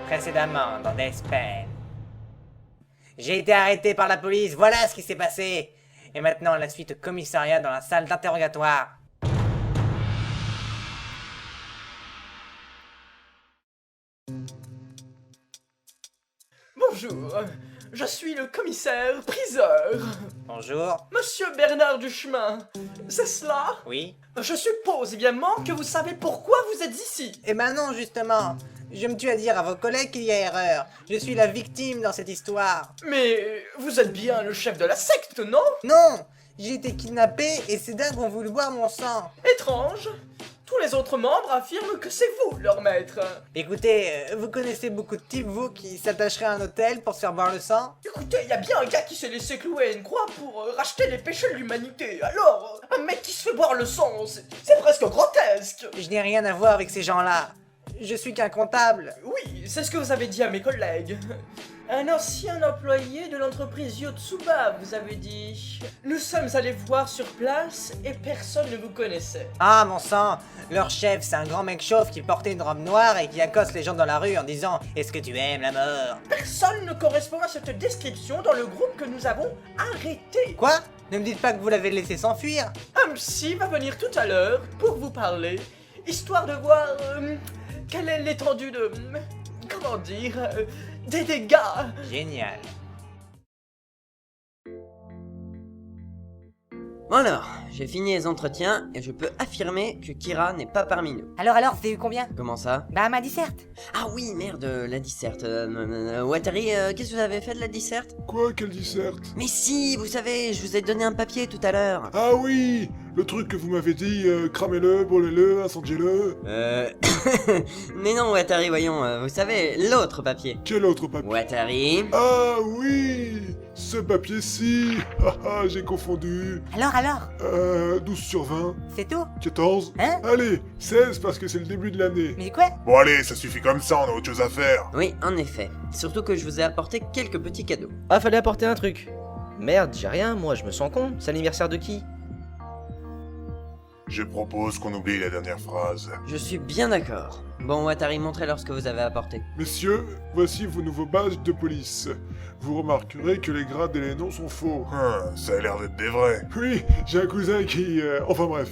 Précédemment, dans Deathpen. J'ai été arrêté par la police, voilà ce qui s'est passé. Et maintenant, la suite au commissariat dans la salle d'interrogatoire. Bonjour, je suis le commissaire priseur. Bonjour. Monsieur Bernard Duchemin, c'est cela? Oui. Je suppose évidemment que vous savez pourquoi vous êtes ici. Eh ben non, justement. Je me tue à dire à vos collègues qu'il y a erreur. Je suis la victime dans cette histoire. Mais vous êtes bien le chef de la secte, non? Non! J'ai été kidnappé et ces dingues ont voulu boire mon sang. Étrange. Tous les autres membres affirment que c'est vous leur maître. Écoutez, vous connaissez beaucoup de types, vous, qui s'attacheraient à un hôtel pour se faire boire le sang? Écoutez, y a bien un gars qui s'est laissé clouer à une croix pour racheter les péchés de l'humanité. Alors, un mec qui se fait boire le sang, c'est presque grotesque. Je n'ai rien à voir avec ces gens-là. Je suis qu'un comptable. Oui, c'est ce que vous avez dit à mes collègues. Un ancien employé de l'entreprise Yotsuba, vous avez dit. Nous sommes allés voir sur place et personne ne vous connaissait. Ah, mon sang! Leur chef, c'est un grand mec chauve qui portait une robe noire et qui accoste les gens dans la rue en disant « Est-ce que tu aimes la mort ?» Personne ne correspond à cette description dans le groupe que nous avons arrêté. Quoi? Ne me dites pas que vous l'avez laissé s'enfuir? Un psy va venir tout à l'heure pour vous parler, histoire de voir quelle est l'étendue de... comment dire... des dégâts. Génial. Bon alors, j'ai fini les entretiens et je peux affirmer que Kira n'est pas parmi nous. Alors, c'est eu combien? Comment ça? Bah, ma disserte. Ah oui, merde, la disserte. Watari, qu'est-ce que vous avez fait de la disserte? Quoi, quelle disserte? Mais si, vous savez, je vous ai donné un papier tout à l'heure. Ah oui, le truc que vous m'avez dit, cramez-le, brûlez-le, incendiez-le. Mais non, Watari, voyons, vous savez, l'autre papier. Quel autre papier? Watari. Ah oui, ce papier-ci. Haha, j'ai confondu. Alors 12 sur 20, C'est tout? 14. Hein? Allez, 16 parce que c'est le début de l'année. Mais quoi? Bon allez, ça suffit comme ça, on a autre chose à faire. Oui, en effet. Surtout que je vous ai apporté quelques petits cadeaux. Ah, fallait apporter un truc. Merde, j'ai rien, moi, je me sens con. C'est l'anniversaire de qui? Je propose qu'on oublie la dernière phrase. Je suis bien d'accord. Bon, Watari, montrez-leur ce que vous avez apporté. Messieurs, voici vos nouveaux badges de police. Vous remarquerez que les grades et les noms sont faux. Ça a l'air d'être des vrais. Oui, j'ai un cousin qui... Enfin bref.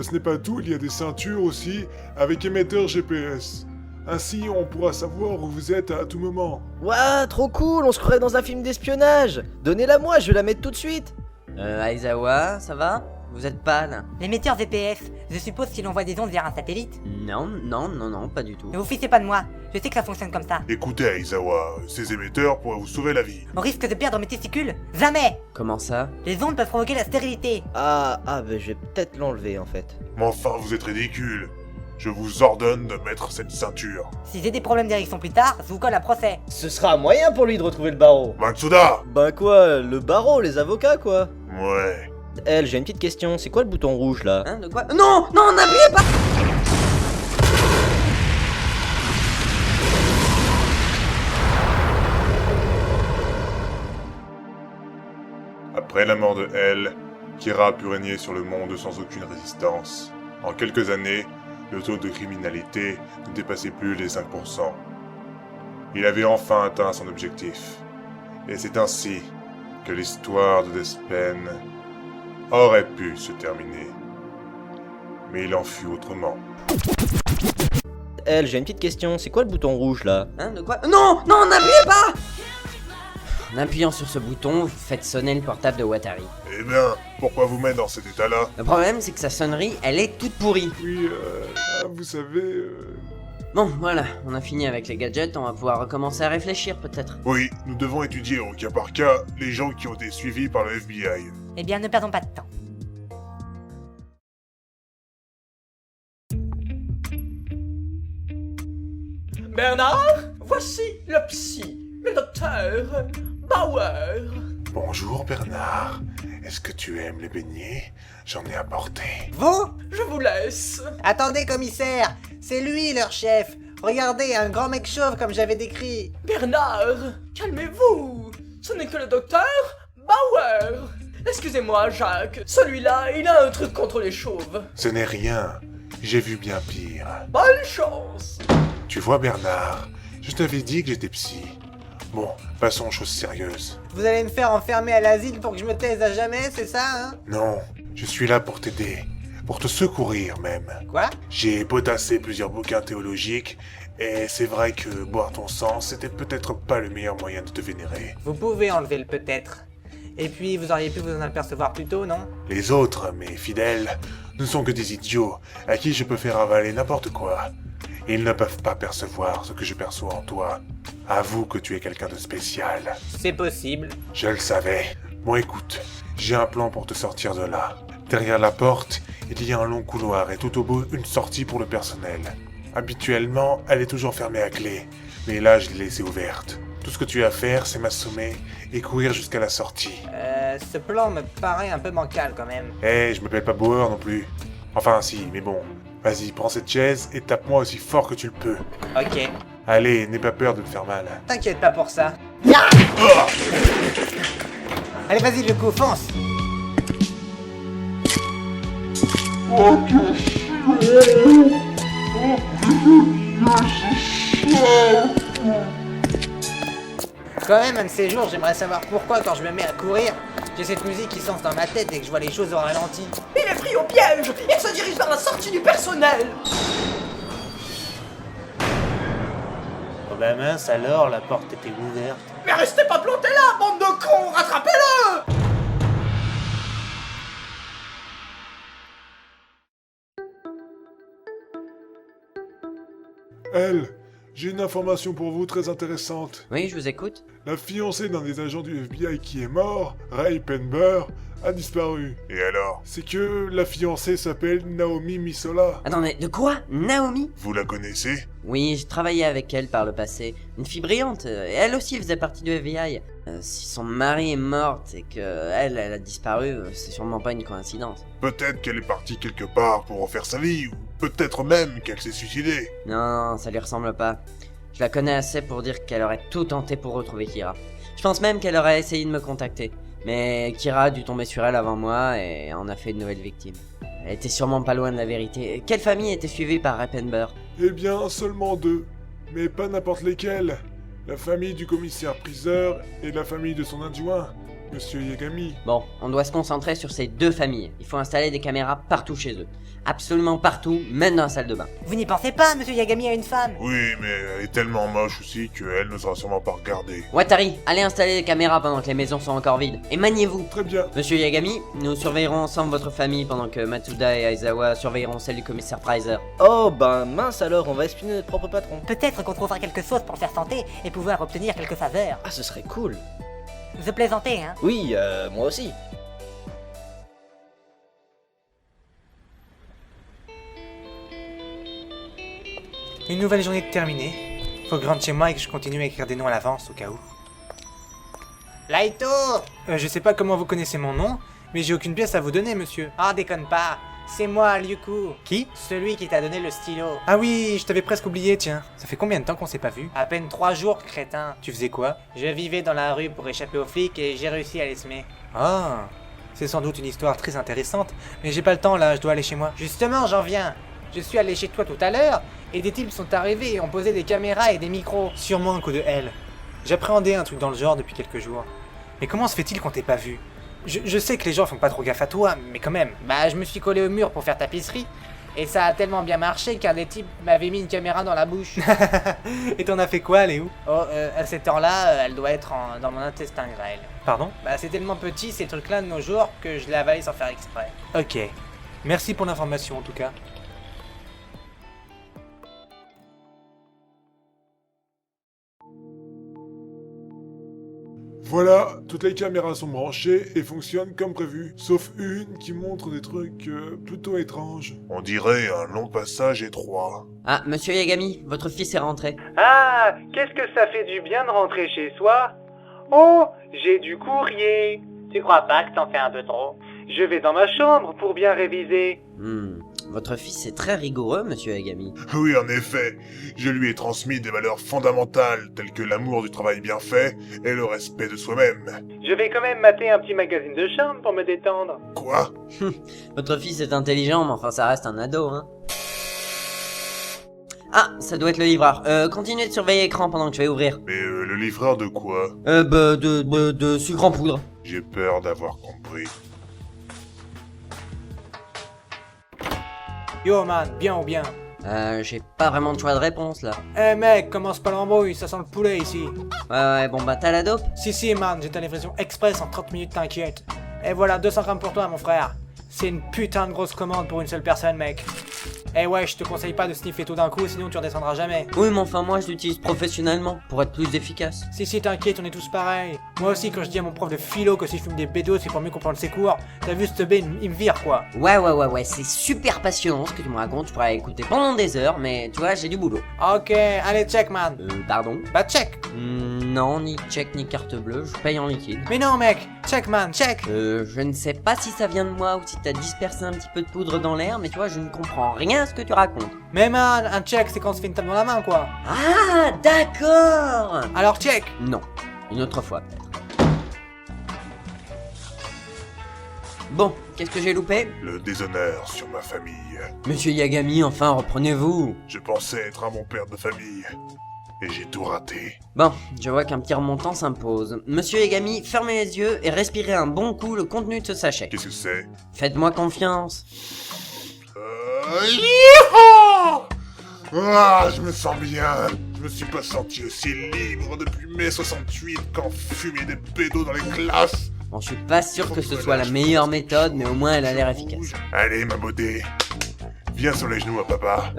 Ce n'est pas tout, il y a des ceintures aussi, avec émetteur GPS. Ainsi, on pourra savoir où vous êtes à tout moment. Ouah, trop cool, on se croirait dans un film d'espionnage. Donnez-la moi, je vais la mettre tout de suite. Aizawa, ça va? Vous êtes pâle? L'émetteur VPF, je suppose qu'il envoie des ondes vers un satellite. Non, pas du tout. Ne vous fiez pas de moi, je sais que ça fonctionne comme ça. Écoutez, Aizawa, ces émetteurs pourraient vous sauver la vie. On risque de perdre mes testicules? Jamais! Comment ça? Les ondes peuvent provoquer la stérilité. Ah, bah je vais peut-être l'enlever en fait. Mais enfin, vous êtes ridicule. Je vous ordonne de mettre cette ceinture. Si j'ai des problèmes d'érection plus tard, je vous colle un procès. Ce sera un moyen pour lui de retrouver le barreau. Matsuda! Bah quoi, le barreau, les avocats quoi. Ouais. Elle, j'ai une petite question, c'est quoi le bouton rouge là? Hein, de quoi? Non, n'appuyez pas! Après la mort de Elle, Kira a pu régner sur le monde sans aucune résistance. En quelques années, le taux de criminalité ne dépassait plus les 5%. Il avait enfin atteint son objectif. Et c'est ainsi que l'histoire de Deathpen aurait pu se terminer. Mais il en fut autrement. Elle, j'ai une petite question, c'est quoi le bouton rouge là? Hein, de quoi? Non, n'appuyez pas! En appuyant sur ce bouton, vous faites sonner le portable de Watari. Eh bien, pourquoi vous mettre dans cet état-là? Le problème, c'est que sa sonnerie, elle est toute pourrie. Oui, vous savez... Bon, voilà, on a fini avec les gadgets, on va pouvoir recommencer à réfléchir peut-être. Oui, nous devons étudier au cas par cas les gens qui ont été suivis par le FBI. Eh bien, ne perdons pas de temps. Bernard, voici le psy, le docteur Bauer. Bonjour Bernard, est-ce que tu aimes les beignets? J'en ai apporté. Vous? Je vous laisse. Attendez, commissaire! C'est lui, leur chef! Regardez, un grand mec chauve comme j'avais décrit! Bernard, calmez-vous. Ce n'est que le docteur Bauer. Excusez-moi, Jacques. Celui-là, il a un truc contre les chauves. Ce n'est rien, j'ai vu bien pire. Bonne chance. Tu vois Bernard, Je t'avais dit que j'étais psy. Bon, passons aux choses sérieuses. Vous allez me faire enfermer à l'asile pour que je me taise à jamais, c'est ça, hein? Non, je suis là pour t'aider. Pour te secourir même. Quoi? J'ai potassé plusieurs bouquins théologiques, et c'est vrai que boire ton sang, c'était peut-être pas le meilleur moyen de te vénérer. Vous pouvez enlever le peut-être. Et puis, vous auriez pu vous en apercevoir plus tôt, non? Les autres, mes fidèles, ne sont que des idiots à qui je peux faire avaler n'importe quoi. Ils ne peuvent pas percevoir ce que je perçois en toi. Avoue que tu es quelqu'un de spécial. C'est possible. Je le savais. Bon écoute, j'ai un plan pour te sortir de là. Derrière la porte, il y a un long couloir et tout au bout une sortie pour le personnel. Habituellement, elle est toujours fermée à clé, mais là je l'ai laissée ouverte. Tout ce que tu as à faire, c'est m'assommer et courir jusqu'à la sortie. Ce plan me paraît un peu bancal quand même. Je m'appelle pas Bauer non plus. Enfin si, mais bon. Vas-y, prends cette chaise et tape-moi aussi fort que tu le peux. Ok. Allez, n'aie pas peur de te faire mal. T'inquiète pas pour ça. Allez, vas-y, le coup, fonce. Quand même, un de ces jours, j'aimerais savoir pourquoi quand je me mets à courir, j'ai cette musique qui sonne dans ma tête et que je vois les choses au ralenti. Il est pris au piège. Il se dirige vers la sortie du personnel. Oh bah mince alors, la porte était ouverte. Mais restez pas plantés là, bande de cons. Rattrapez-le. Elle, j'ai une information pour vous très intéressante. Oui, je vous écoute. La fiancée d'un des agents du FBI qui est mort, Ray Penber, a disparu. Et alors? C'est que la fiancée s'appelle Naomi Misola. Attendez, de quoi? Naomi? Vous la connaissez? Oui, j'ai travaillé avec elle par le passé. Une fille brillante, et elle aussi faisait partie du FBI. Si son mari est morte et que elle a disparu, c'est sûrement pas une coïncidence. Peut-être qu'elle est partie quelque part pour refaire sa vie, ou peut-être même qu'elle s'est suicidée. Non, ça lui ressemble pas. Je la connais assez pour dire qu'elle aurait tout tenté pour retrouver Kira. Je pense même qu'elle aurait essayé de me contacter. Mais Kira a dû tomber sur elle avant moi et en a fait une nouvelle victime. Elle était sûrement pas loin de la vérité. Quelle famille était suivie par Rappenber? Eh bien, seulement deux. Mais pas n'importe lesquels. La famille du commissaire priseur et la famille de son adjoint, Monsieur Yagami. Bon, on doit se concentrer sur ces deux familles. Il faut installer des caméras partout chez eux. Absolument partout, même dans la salle de bain. Vous n'y pensez pas, monsieur Yagami a une femme. Oui, mais elle est tellement moche aussi qu'elle ne sera sûrement pas regardée. Watari, allez installer les caméras pendant que les maisons sont encore vides. Et maniez-vous. Très bien. Monsieur Yagami, nous surveillerons ensemble votre famille pendant que Matsuda et Aizawa surveilleront celle du commissaire Prizer. Oh ben mince alors, on va espionner notre propre patron. Peut-être qu'on trouvera quelque chose pour le faire tenter et pouvoir obtenir quelques faveurs. Ah ce serait cool. Vous plaisantez, hein? Oui, moi aussi. Une nouvelle journée terminée. Faut que je rentre chez moi et que je continue à écrire des noms à l'avance au cas où. Laito! Je sais pas comment vous connaissez mon nom, mais j'ai aucune pièce à vous donner, monsieur. Ah, déconne pas. C'est moi, Ryuku. Qui? Celui qui t'a donné le stylo. Ah oui, je t'avais presque oublié, tiens. Ça fait combien de temps qu'on s'est pas vu? À peine 3 jours, crétin. Tu faisais quoi? Je vivais dans la rue pour échapper aux flics et j'ai réussi à les semer. Ah, c'est sans doute une histoire très intéressante, mais j'ai pas le temps là, je dois aller chez moi. Justement, j'en viens. Je suis allé chez toi tout à l'heure, et des types sont arrivés et ont posé des caméras et des micros. Sûrement un coup de L. J'appréhendais un truc dans le genre depuis quelques jours. Mais comment se fait-il qu'on t'ait pas vu? Je sais que les gens font pas trop gaffe à toi, mais quand même. Bah, je me suis collé au mur pour faire tapisserie, et ça a tellement bien marché qu'un des types m'avait mis une caméra dans la bouche. Et t'en as fait quoi, elle est où? Oh, à cet temps-là, elle doit être dans mon intestin grêle. Pardon? Bah, c'est tellement petit ces trucs-là de nos jours que je l'ai avalé sans faire exprès. Ok. Merci pour l'information en tout cas. Voilà, toutes les caméras sont branchées et fonctionnent comme prévu, sauf une qui montre des trucs plutôt étranges. On dirait un long passage étroit. Ah, monsieur Yagami, votre fils est rentré. Ah, qu'est-ce que ça fait du bien de rentrer chez soi? Oh, j'ai du courrier. Tu crois pas que t'en fais un peu trop? Je vais dans ma chambre pour bien réviser. Votre fils est très rigoureux, monsieur Yagami. Oui, en effet, je lui ai transmis des valeurs fondamentales telles que l'amour du travail bien fait et le respect de soi-même. Je vais quand même mater un petit magazine de chambre pour me détendre. Quoi? Votre fils est intelligent, mais enfin ça reste un ado, hein. Ah, ça doit être le livreur. Continuez de surveiller l'écran pendant que je vais ouvrir. Mais le livreur de quoi? De sucre en poudre. J'ai peur d'avoir compris. Yo man, bien ou bien? J'ai pas vraiment de choix de réponse là. Eh mec, commence pas l'embrouille, ça sent le poulet ici. Ouais, bon bah t'as la dope? Si man, j'ai ta livraison express en 30 minutes, t'inquiète. Et voilà, 200 grammes pour toi mon frère. C'est une putain de grosse commande pour une seule personne mec. Eh ouais, je te conseille pas de sniffer tout d'un coup, sinon tu redescendras jamais. Oui, mais enfin moi je l'utilise professionnellement, pour être plus efficace. Si, t'inquiète, on est tous pareils. Moi aussi, quand je dis à mon prof de philo que si je fume des bédos, c'est pour mieux comprendre ses cours, t'as vu ce B, il me vire quoi. Ouais, c'est super passionnant ce que tu me racontes, je pourrais écouter pendant des heures, mais tu vois, j'ai du boulot. Ok, allez, check man. Pardon? Bah check. Non, ni chèque ni carte bleue, je paye en liquide. Mais non mec, check man, check. Je ne sais pas si ça vient de moi ou si t'as dispersé un petit peu de poudre dans l'air, mais tu vois, je ne comprends rien à ce que tu racontes. Mais man, un check c'est quand on se fait une tape dans la main quoi. Ah, d'accord! Alors check. Non, une autre fois peut-être. Bon, qu'est-ce que j'ai loupé? Le déshonneur sur ma famille. Monsieur Yagami, enfin, reprenez-vous. Je pensais être un bon père de famille. Et j'ai tout raté. Bon, je vois qu'un petit remontant s'impose. Monsieur Yagami, fermez les yeux et respirez un bon coup le contenu de ce sachet. Qu'est-ce que c'est? Faites-moi confiance. Yeehaw! Ah, je me sens bien. Je me suis pas senti aussi libre depuis mai 68 quand fumait des bédos dans les classes. Bon, je suis pas sûr que ce soit la meilleure méthode, mais au moins elle a l'air efficace. Allez, ma beauté. Viens sur les genoux à papa.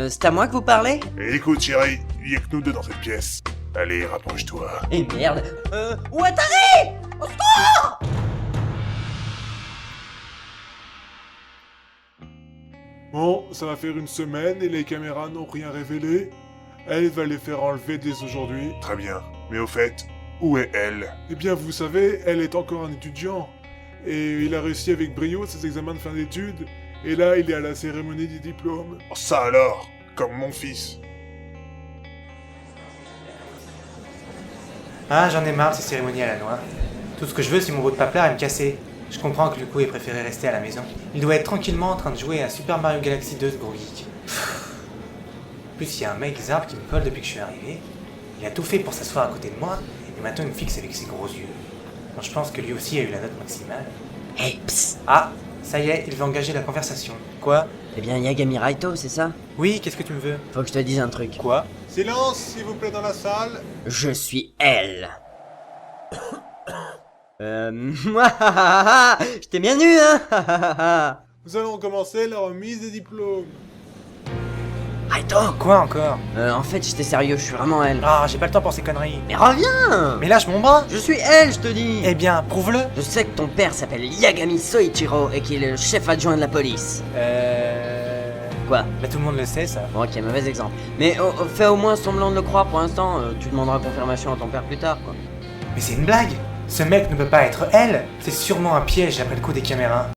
C'est à moi que vous parlez? Et écoute, chérie, il y a que nous deux dans cette pièce. Allez, rapproche-toi. Eh merde. Ouattari! Au secours! Bon, ça va faire une semaine et les caméras n'ont rien révélé. Elle va les faire enlever dès aujourd'hui. Très bien. Mais au fait, où est elle? Eh bien, vous savez, elle est encore un étudiant. Et il a réussi avec brio ses examens de fin d'études. Et là, il est à la cérémonie des diplômes. Oh, ça alors, comme mon fils. Ah, j'en ai marre de ces cérémonies à la noix. Tout ce que je veux, c'est mon beau de paplard et me casser. Je comprends que Luco ait préféré rester à la maison. Il doit être tranquillement en train de jouer à Super Mario Galaxy 2, ce gros geek. En plus, il y a un mec zarbe qui me colle depuis que je suis arrivé. Il a tout fait pour s'asseoir à côté de moi, et maintenant il me fixe avec ses gros yeux. Alors, je pense que lui aussi a eu la note maximale. Hey, psst! Ah, ça y est, il veut engager la conversation. Quoi? Eh bien, Yagami Raito, c'est ça? Oui, qu'est-ce que tu me veux? Faut que je te dise un truc. Quoi? Silence, s'il vous plaît, dans la salle. Je suis elle. Je t'ai bien eu, hein? Nous allons commencer la remise des diplômes. Raito! Quoi encore? En fait, j'étais sérieux, je suis vraiment elle. Ah, j'ai pas le temps pour ces conneries. Mais reviens! Mais lâche mon bras! Je suis elle, je te dis! Eh bien, prouve-le! Je sais que ton père s'appelle Yagami Soichiro et qu'il est le chef adjoint de la police. Quoi? Bah tout le monde le sait, ça. Bon, ok, mauvais exemple. Mais fais au moins semblant de le croire pour l'instant, tu demanderas confirmation à ton père plus tard, quoi. Mais c'est une blague! Ce mec ne peut pas être elle! C'est sûrement un piège après le coup des caméras.